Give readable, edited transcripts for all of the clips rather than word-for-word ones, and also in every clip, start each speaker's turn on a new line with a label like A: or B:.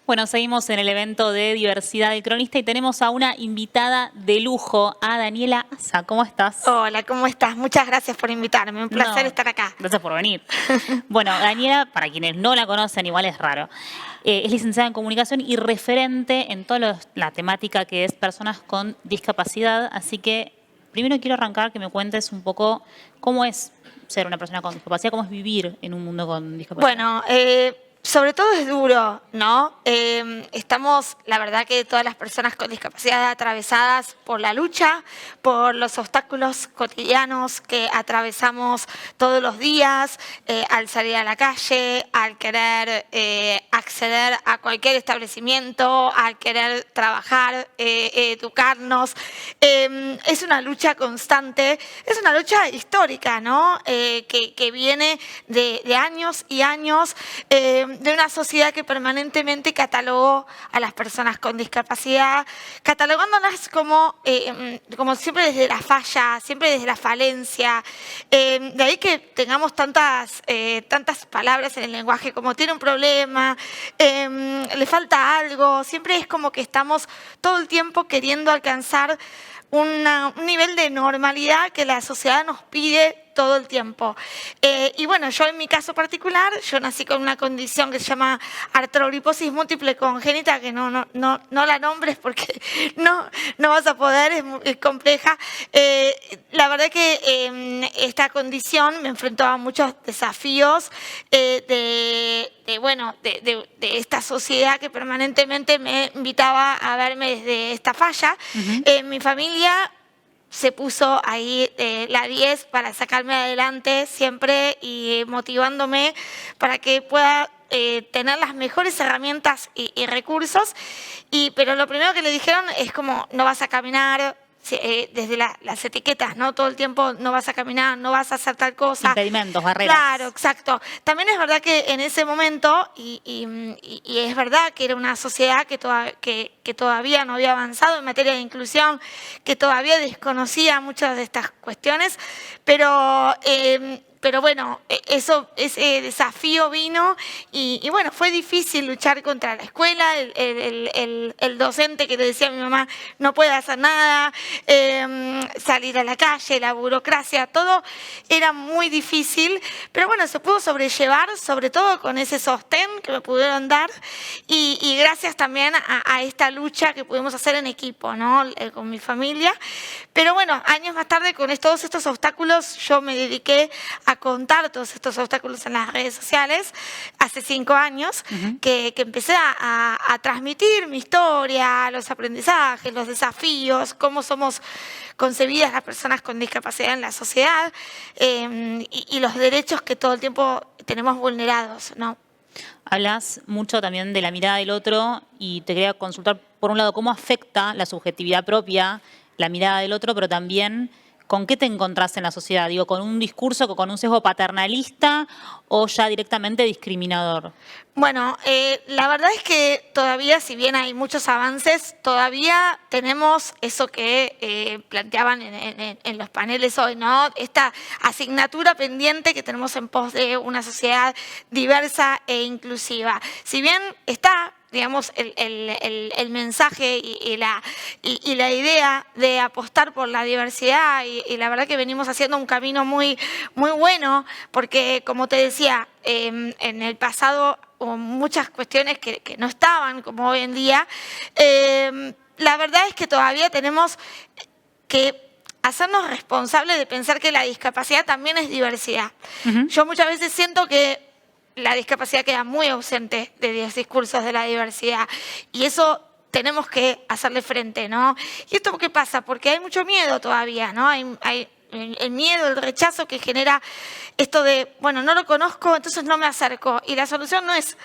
A: Bueno, seguimos en el evento de diversidad del cronista y tenemos a una invitada de lujo, a Daniela Asa. ¿Cómo estás?
B: Hola, ¿cómo estás? Muchas gracias por invitarme. Un placer estar acá.
A: Gracias por venir. Bueno, Daniela, para quienes no la conocen, igual es raro. Es licenciada en comunicación y referente en toda la temática que es personas con discapacidad. Así que primero quiero arrancar que me cuentes un poco cómo es ser una persona con discapacidad, cómo es vivir en un mundo con discapacidad.
B: Bueno, sobre todo es duro, ¿no? Estamos, la verdad que todas las personas con discapacidad atravesadas por la lucha, por los obstáculos cotidianos que atravesamos todos los días, al salir a la calle, al querer acceder a cualquier establecimiento, al querer trabajar, educarnos. Es una lucha constante, es una lucha histórica, ¿no? Que viene de años y años, de una sociedad que permanentemente catalogó a las personas con discapacidad, catalogándolas como siempre desde la falla, siempre desde la falencia. De ahí que tengamos tantas palabras en el lenguaje como tiene un problema, le falta algo, siempre es como que estamos todo el tiempo queriendo alcanzar un nivel de normalidad que la sociedad nos pide todo el tiempo. Y bueno, yo en mi caso particular, yo nací con una condición que se llama artrogriposis múltiple congénita, que no la nombres porque no vas a poder, es compleja. La verdad que esta condición me enfrentó a muchos desafíos de esta sociedad que permanentemente me invitaba a verme desde esta falla. Mi familia se puso ahí la 10 para sacarme adelante siempre y motivándome para que pueda tener las mejores herramientas y recursos. Pero lo primero que le dijeron es como, no vas a caminar, desde las etiquetas, ¿no? Todo el tiempo no vas a caminar, no vas a hacer tal cosa.
A: Impedimentos, barreras.
B: Claro, exacto. También es verdad que en ese momento, y es verdad que era una sociedad que todavía no había avanzado en materia de inclusión, que todavía desconocía muchas de estas cuestiones, pero bueno, ese desafío vino y bueno, fue difícil luchar contra la escuela, el docente que le decía a mi mamá no puede hacer nada, salir a la calle, la burocracia, todo era muy difícil, pero bueno, se pudo sobrellevar, sobre todo con ese sostén que me pudieron dar y gracias también a esta lucha que pudimos hacer en equipo, ¿no? Con mi familia. Pero bueno, años más tarde, con todos estos obstáculos, yo me dediqué a contar todos estos obstáculos en las redes sociales, hace 5 años, que empecé a transmitir mi historia, los aprendizajes, los desafíos, cómo somos concebidas las personas con discapacidad en la sociedad y los derechos que todo el tiempo tenemos vulnerados, ¿no?
A: Hablas mucho también de la mirada del otro y te quería consultar, por un lado, cómo afecta la subjetividad propia, la mirada del otro, pero también ¿con qué te encontrás en la sociedad? Digo, ¿con un discurso, con un sesgo paternalista o ya directamente discriminador?
B: Bueno, la verdad es que todavía, si bien hay muchos avances, todavía tenemos eso que planteaban en los paneles hoy, ¿no? Esta asignatura pendiente que tenemos en pos de una sociedad diversa e inclusiva. Si bien está, digamos, el mensaje y la idea de apostar por la diversidad y la verdad que venimos haciendo un camino muy, muy bueno porque, como te decía, en el pasado hubo muchas cuestiones que no estaban como hoy en día. La verdad es que todavía tenemos que hacernos responsables de pensar que la discapacidad también es diversidad. Yo muchas veces siento que la discapacidad queda muy ausente de los discursos de la diversidad y eso tenemos que hacerle frente, ¿no? ¿Y esto por qué pasa? Porque hay mucho miedo todavía, ¿no? Hay el miedo, el rechazo que genera esto de, bueno, no lo conozco, entonces no me acerco. Y la solución no es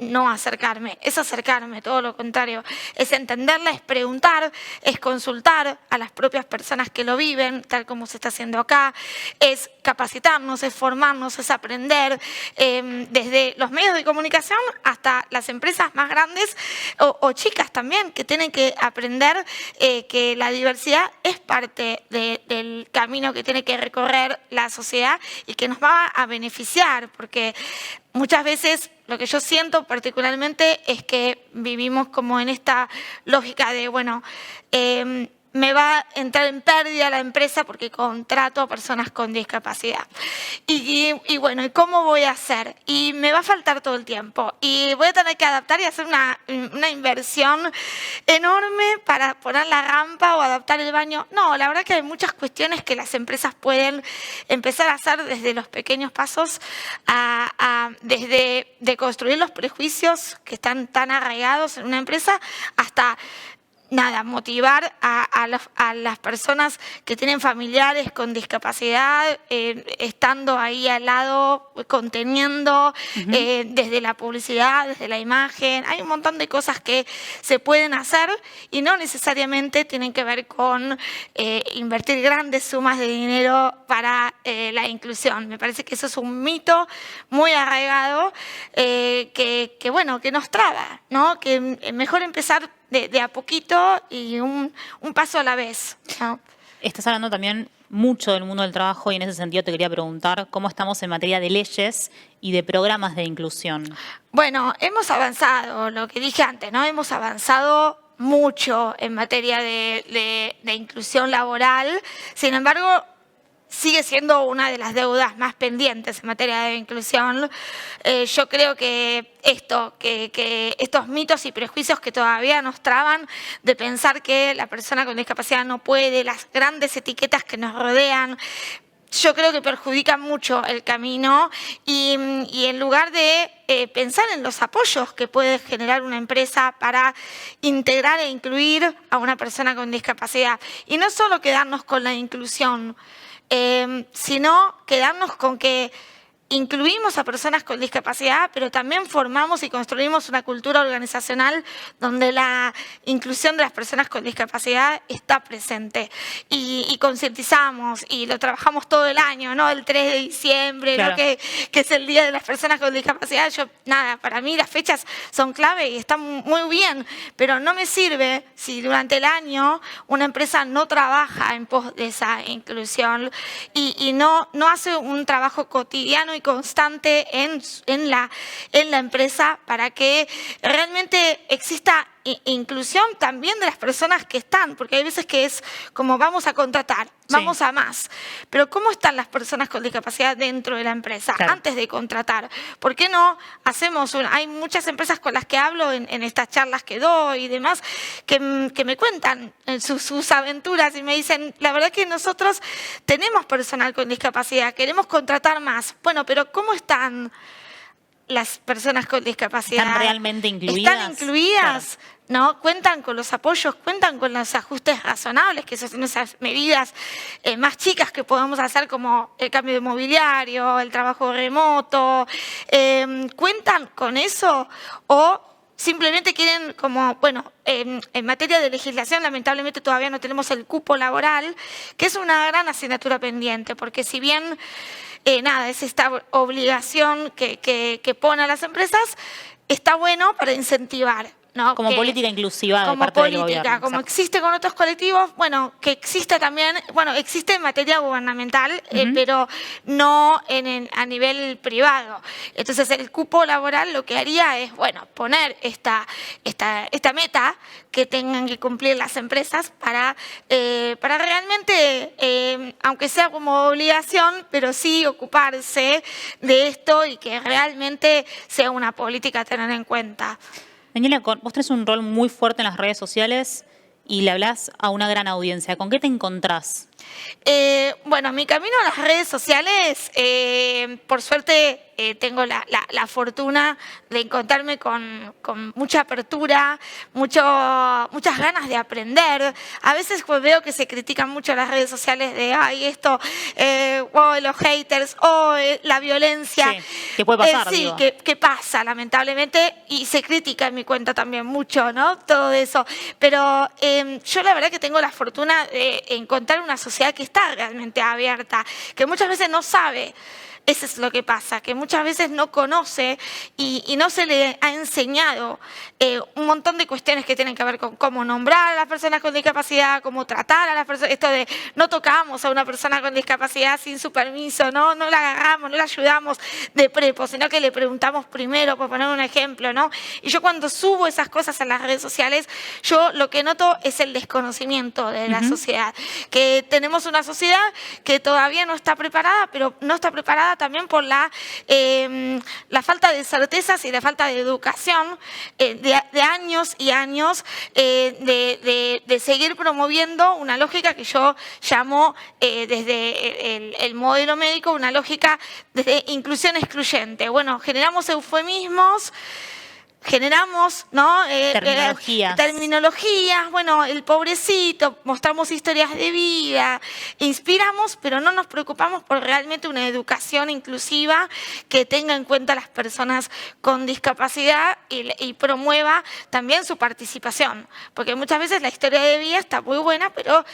B: no acercarme, es acercarme, todo lo contrario. Es entenderla, es preguntar, es consultar a las propias personas que lo viven, tal como se está haciendo acá, es capacitarnos, es formarnos, es aprender, desde los medios de comunicación hasta las empresas más grandes o chicas también, que tienen que aprender que la diversidad es parte del camino que tiene que recorrer la sociedad y que nos va a beneficiar, porque muchas veces lo que yo siento particularmente es que vivimos como en esta lógica de, bueno, me va a entrar en pérdida la empresa porque contrato a personas con discapacidad. Y bueno, ¿y cómo voy a hacer? Y me va a faltar todo el tiempo. Y voy a tener que adaptar y hacer una inversión enorme para poner la rampa o adaptar el baño. No, la verdad que hay muchas cuestiones que las empresas pueden empezar a hacer desde los pequeños pasos, desde de construir los prejuicios que están tan arraigados en una empresa hasta motivar a las personas que tienen familiares con discapacidad, estando ahí al lado, conteniendo, desde la publicidad, desde la imagen. Hay un montón de cosas que se pueden hacer y no necesariamente tienen que ver con invertir grandes sumas de dinero para la inclusión. Me parece que eso es un mito muy arraigado que nos traba, ¿no? Que mejor empezar de a poquito y un paso a la vez, ¿no?
A: Estás hablando también mucho del mundo del trabajo y en ese sentido te quería preguntar cómo estamos en materia de leyes y de programas de inclusión.
B: Bueno, hemos avanzado, lo que dije antes, ¿no? Hemos avanzado mucho en materia de inclusión laboral. Sin embargo, sigue siendo una de las deudas más pendientes en materia de inclusión. Yo creo que estos mitos y prejuicios que todavía nos traban de pensar que la persona con discapacidad no puede, las grandes etiquetas que nos rodean, yo creo que perjudican mucho el camino y en lugar de pensar en los apoyos que puede generar una empresa para integrar e incluir a una persona con discapacidad. Y no solo quedarnos con la inclusión, sino quedarnos con que incluimos a personas con discapacidad, pero también formamos y construimos una cultura organizacional donde la inclusión de las personas con discapacidad está presente. Y concientizamos y lo trabajamos todo el año, ¿no? El 3 de diciembre,
A: claro,
B: ¿no? que es el Día de las Personas con Discapacidad. Para mí las fechas son clave y están muy bien, pero no me sirve si durante el año una empresa no trabaja en pos de esa inclusión y no hace un trabajo cotidiano y constante en la empresa para que realmente exista inclusión también de las personas que están, porque hay veces que es como vamos a contratar, vamos a más, pero ¿cómo están las personas con discapacidad dentro de la empresa antes de contratar? ¿Por qué no hacemos hay muchas empresas con las que hablo en estas charlas que doy y demás que me cuentan sus aventuras y me dicen, la verdad que nosotros tenemos personal con discapacidad, queremos contratar más. Bueno, pero ¿cómo están las personas con discapacidad?
A: ¿Están realmente incluidas?
B: ¿Están incluidas? Claro. ¿No? Cuentan con los apoyos, cuentan con los ajustes razonables, que son esas medidas más chicas que podemos hacer como el cambio de mobiliario, el trabajo remoto. ¿Cuentan con eso o simplemente quieren como, bueno, en materia de legislación lamentablemente todavía no tenemos el cupo laboral, que es una gran asignatura pendiente, porque si bien es esta obligación que pone a las empresas, está bueno para incentivar, ¿no?
A: Como política inclusiva de
B: como
A: parte del gobierno.
B: Como
A: Exacto.
B: existe con otros colectivos, bueno, que exista también, bueno, existe en materia gubernamental, pero no a nivel privado. Entonces el cupo laboral lo que haría es, bueno, poner esta meta que tengan que cumplir las empresas para realmente, aunque sea como obligación, pero sí ocuparse de esto y que realmente sea una política a tener en cuenta.
A: Daniela, vos tenés un rol muy fuerte en las redes sociales y le hablás a una gran audiencia. ¿Con qué te encontrás?
B: Bueno, mi camino a las redes sociales, por suerte tengo la fortuna de encontrarme con mucha apertura, muchas ganas de aprender. A veces pues, veo que se critican mucho las redes sociales de, ay, esto, los haters, la violencia.
A: Sí, que puede pasar,
B: sí,
A: digo.
B: que pasa, lamentablemente, y se critica en mi cuenta también mucho, ¿no? Todo eso. Pero yo la verdad que tengo la fortuna de encontrar una sociedad que está realmente abierta, que muchas veces no sabe Eso es lo que pasa, que muchas veces no conoce y no se le ha enseñado un montón de cuestiones que tienen que ver con cómo nombrar a las personas con discapacidad, cómo tratar a las personas. Esto de no tocamos a una persona con discapacidad sin su permiso, no la agarramos, no la ayudamos de prepo, sino que le preguntamos primero, por poner un ejemplo, ¿no? Y yo cuando subo esas cosas a las redes sociales, yo lo que noto es el desconocimiento de la sociedad. Que tenemos una sociedad que todavía no está preparada, pero no está preparada también por la falta de certezas y la falta de educación de años y años de seguir promoviendo una lógica que yo llamo desde el modelo médico una lógica de inclusión excluyente. Bueno, generamos eufemismos, generamos, ¿no? Terminologías, bueno, el pobrecito, mostramos historias de vida, inspiramos, pero no nos preocupamos por realmente una educación inclusiva que tenga en cuenta a las personas con discapacidad y promueva también su participación. Porque muchas veces la historia de vida está muy buena, pero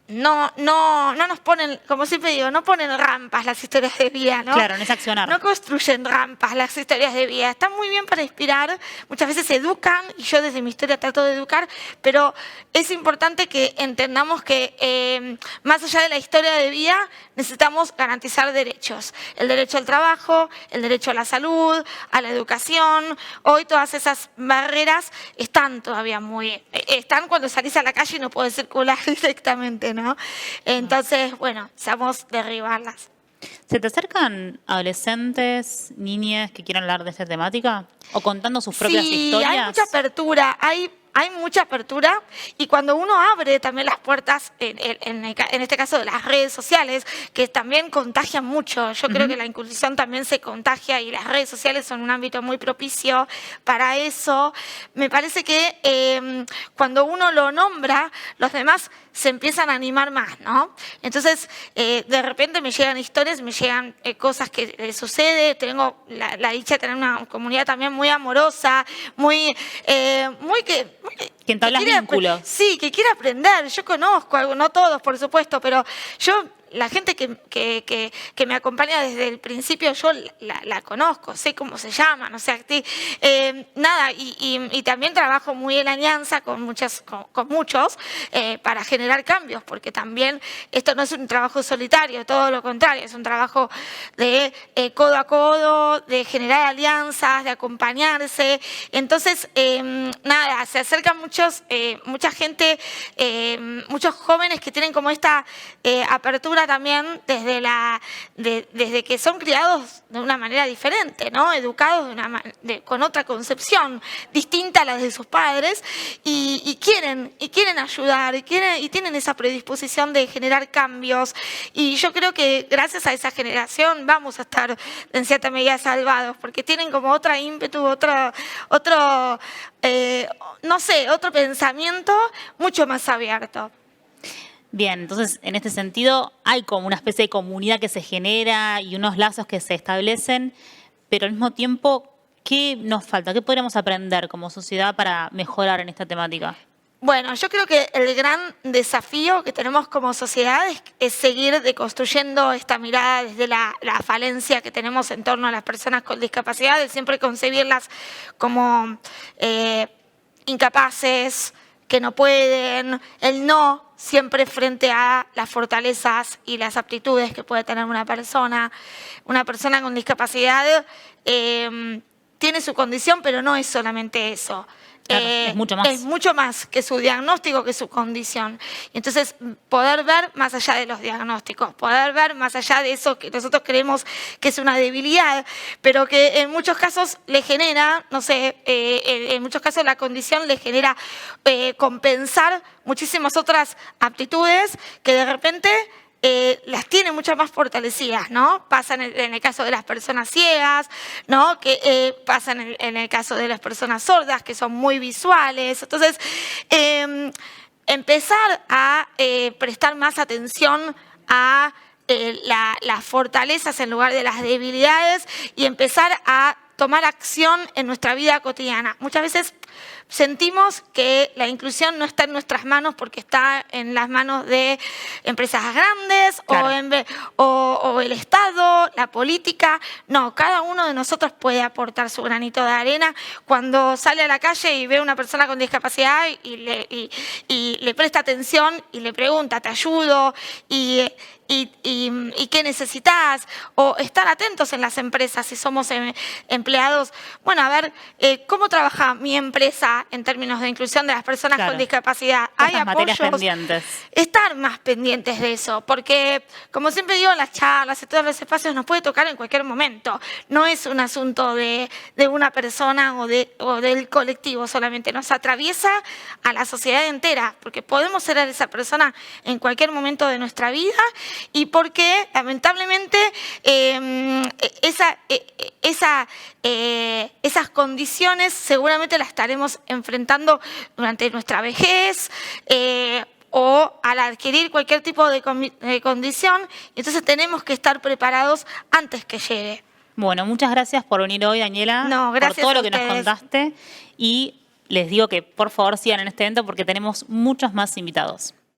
B: no nos ponen, como siempre digo, no ponen rampas las historias de vida, ¿no?
A: Claro, no es accionar.
B: No construyen rampas las historias de vida. Están muy bien para inspirar, muchas veces educan, y yo desde mi historia trato de educar, pero es importante que entendamos que más allá de la historia de vida, necesitamos garantizar derechos. El derecho al trabajo, el derecho a la salud, a la educación. Hoy todas esas barreras están todavía están cuando salís a la calle y no podés circular directamente, ¿no? Entonces, bueno, necesitamos derribarlas.
A: ¿Se te acercan adolescentes, niñas que quieran hablar de esta temática? ¿O contando sus propias historias?
B: Sí, hay mucha apertura, hay mucha apertura, y cuando uno abre también las puertas, en este caso de las redes sociales, que también contagian mucho. Yo creo que la inclusión también se contagia y las redes sociales son un ámbito muy propicio para eso. Me parece que cuando uno lo nombra, los demás se empiezan a animar más, ¿no? Entonces, de repente me llegan historias, me llegan cosas que les sucede. Tengo la dicha de tener una comunidad también muy amorosa, muy que
A: entablas vínculos.
B: Sí, que quiere aprender. Yo conozco, no todos, por supuesto, pero la gente que me acompaña desde el principio, yo la conozco, sé cómo se llaman, o sea, nada, y también trabajo muy en alianza con muchos para generar cambios, porque también esto no es un trabajo solitario, todo lo contrario, es un trabajo de codo a codo, de generar alianzas, de acompañarse. Entonces, nada, se acercan mucha gente, muchos jóvenes que tienen como esta apertura también desde que son criados de una manera diferente, ¿no? Educados con otra concepción distinta a la de sus padres, y quieren ayudar, y tienen esa predisposición de generar cambios. Y yo creo que gracias a esa generación vamos a estar en cierta medida salvados, porque tienen como otra ímpetu, otro pensamiento mucho más abierto.
A: Bien, entonces en este sentido hay como una especie de comunidad que se genera y unos lazos que se establecen, pero al mismo tiempo, ¿qué nos falta? ¿Qué podríamos aprender como sociedad para mejorar en esta temática?
B: Bueno, yo creo que el gran desafío que tenemos como sociedad es seguir deconstruyendo esta mirada desde la falencia que tenemos en torno a las personas con discapacidad, de siempre concebirlas como incapaces, que no pueden, el no siempre frente a las fortalezas y las aptitudes que puede tener una persona. Una persona con discapacidad tiene su condición, pero no es solamente eso.
A: Claro, es mucho más.
B: Es mucho más que su diagnóstico, que su condición. Y entonces, poder ver más allá de los diagnósticos, poder ver más allá de eso que nosotros creemos que es una debilidad, pero que en muchos casos le genera, no sé, en muchos casos la condición le genera compensar muchísimas otras aptitudes que de repente las tiene mucho más fortalecidas, ¿no? Pasa en el caso de las personas ciegas, ¿no? Que pasa en el caso de las personas sordas, que son muy visuales. Entonces, empezar a prestar más atención a las fortalezas en lugar de las debilidades, y empezar a tomar acción en nuestra vida cotidiana. Muchas veces sentimos que la inclusión no está en nuestras manos porque está en las manos de empresas grandes
A: Claro.
B: o el Estado, la política. No, cada uno de nosotros puede aportar su granito de arena cuando sale a la calle y ve a una persona con discapacidad y le presta atención y le pregunta, ¿te ayudo? ¿Y qué necesitas? O estar atentos en las empresas si somos empleados. Bueno, a ver, ¿cómo trabaja mi empresa en términos de inclusión de las personas
A: Claro.
B: con discapacidad?
A: Todas
B: ¿Hay
A: esas materias
B: apoyos?
A: pendientes.
B: Estar más pendientes de eso, porque como siempre digo en las charlas y todos los espacios, nos puede tocar en cualquier momento. No es un asunto de una persona o del colectivo solamente, nos atraviesa a la sociedad entera, porque podemos ser esa persona en cualquier momento de nuestra vida y porque lamentablemente esas condiciones seguramente las estaremos enfrentando durante nuestra vejez, o al adquirir cualquier tipo de condición, entonces tenemos que estar preparados antes que llegue.
A: Bueno, muchas gracias por venir hoy, Daniela,
B: No,
A: por
B: gracias
A: todo
B: a
A: lo que nos
B: ustedes.
A: contaste y les digo que por favor sigan en este evento porque tenemos muchos más invitados.